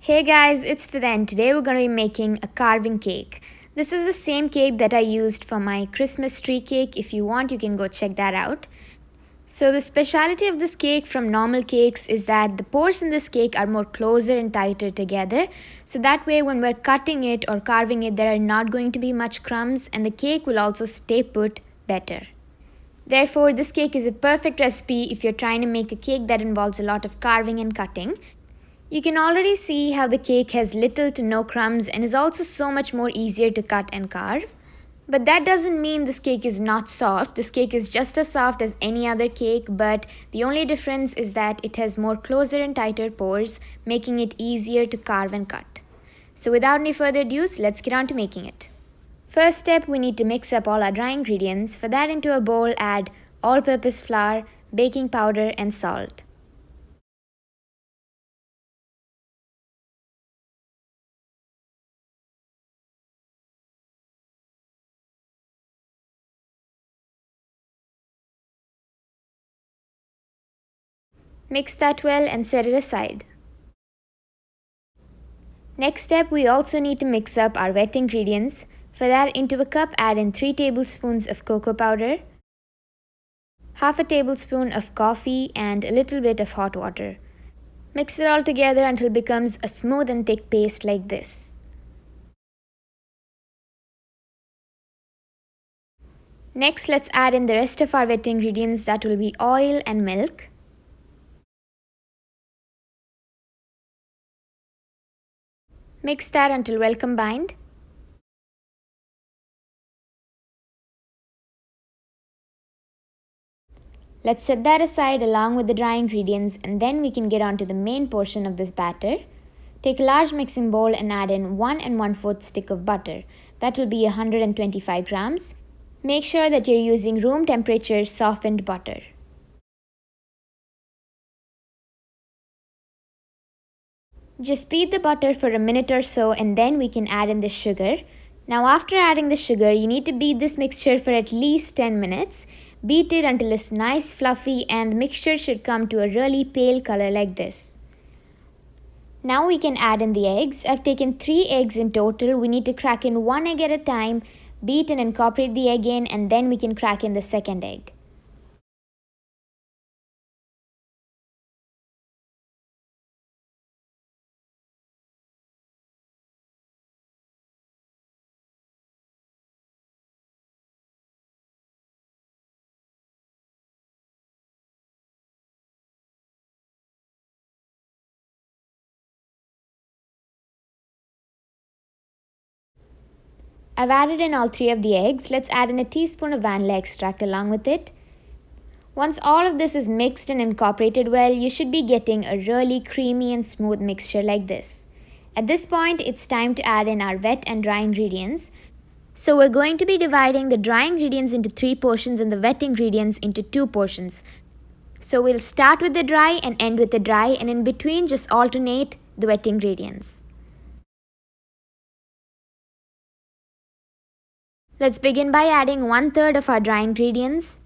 Hey guys, it's Fida and today we're going to be making a carving cake. This is the same cake that I used for my Christmas tree cake. If you want, you can go check that out. So the speciality of this cake from normal cakes is that the pores in this cake are more closer and tighter together. So that way when we're cutting it or carving it, there are not going to be much crumbs and the cake will also stay put better. Therefore, this cake is a perfect recipe if you're trying to make a cake that involves a lot of carving and cutting. You can already see how the cake has little to no crumbs and is also so much more easier to cut and carve. But that doesn't mean this cake is not soft. This cake is just as soft as any other cake, but the only difference is that it has more closer and tighter pores, making it easier to carve and cut. So without any further ado, let's get on to making it. First step, we need to mix up all our dry ingredients. For that, into a bowl, add all-purpose flour, baking powder, and salt. Mix that well and set it aside. Next step, we also need to mix up our wet ingredients. For that, into a cup, add in 3 tablespoons of cocoa powder, half a tablespoon of coffee, and a little bit of hot water. Mix it all together until it becomes a smooth and thick paste like this. Next, let's add in the rest of our wet ingredients, that will be oil and milk. Mix that until well combined. Let's set that aside along with the dry ingredients and then we can get on to the main portion of this batter. Take a large mixing bowl and add in 1 1/4 stick of butter. That will be 125 grams. Make sure that you're using room temperature softened butter. Just beat the butter for a minute or so and then we can add in the sugar. Now after adding the sugar, you need to beat this mixture for at least 10 minutes. Beat it until it's nice fluffy and the mixture should come to a really pale color like this. Now we can add in the eggs. I've taken 3 eggs in total. We need to crack in 1 egg at a time, beat and incorporate the egg in, and then we can crack in the second egg. I've added in all 3 of the eggs. Let's add in a teaspoon of vanilla extract along with it. Once all of this is mixed and incorporated well, you should be getting a really creamy and smooth mixture like this. At this point, it's time to add in our wet and dry ingredients. So we're going to be dividing the dry ingredients into 3 portions and the wet ingredients into 2 portions. So we'll start with the dry and end with the dry, and in between just alternate the wet ingredients. Let's begin by adding 1/3 of our dry ingredients.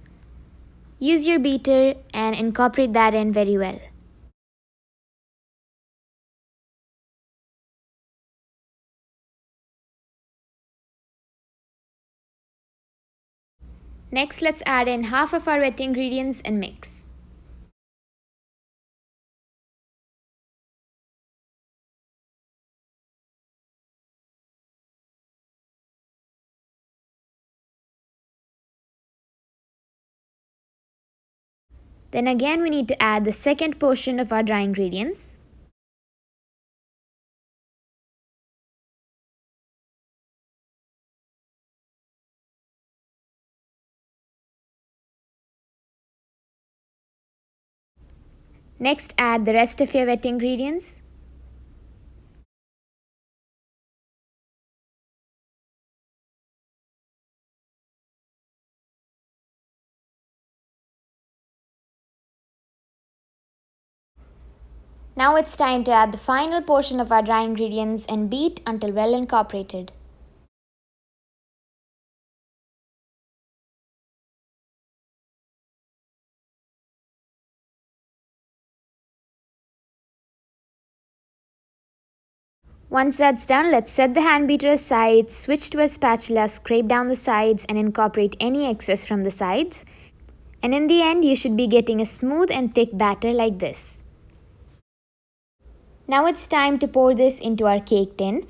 Use your beater and incorporate that in very well. Next, let's add in half of our wet ingredients and mix. Then again we need to add the second portion of our dry ingredients. Next, add the rest of your wet ingredients. Now it's time to add the final portion of our dry ingredients and beat until well incorporated. Once that's done, let's set the hand beater aside, switch to a spatula, scrape down the sides and incorporate any excess from the sides. And in the end, you should be getting a smooth and thick batter like this. Now it's time to pour this into our cake tin.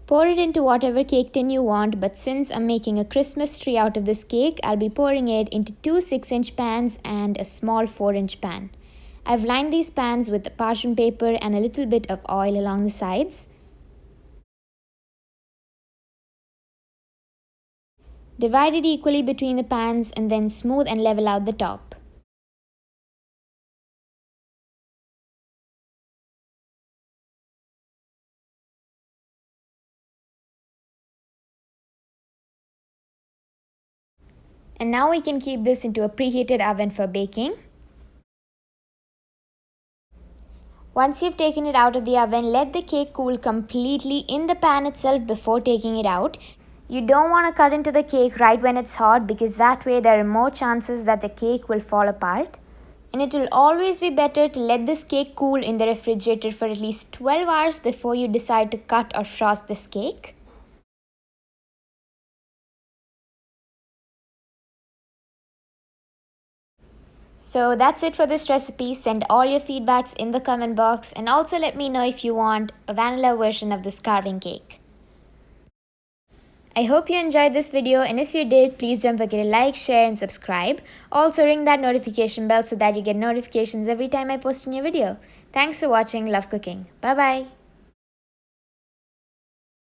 Pour it into whatever cake tin you want, but since I'm making a Christmas tree out of this cake, I'll be pouring it into two 6-inch pans and a small 4-inch pan. I've lined these pans with parchment paper and a little bit of oil along the sides. Divide it equally between the pans and then smooth and level out the top. And now we can keep this into a preheated oven for baking. Once you've taken it out of the oven, let the cake cool completely in the pan itself before taking it out. You don't want to cut into the cake right when it's hot because that way there are more chances that the cake will fall apart. And it will always be better to let this cake cool in the refrigerator for at least 12 hours before you decide to cut or frost this cake. So that's it for this recipe. Send all your feedbacks in the comment box and also let me know if you want a vanilla version of this carving cake. I hope you enjoyed this video, and if you did, please don't forget to like, share and subscribe. Also ring that notification bell so that you get notifications every time I post a new video. Thanks for watching. Love cooking. Bye bye.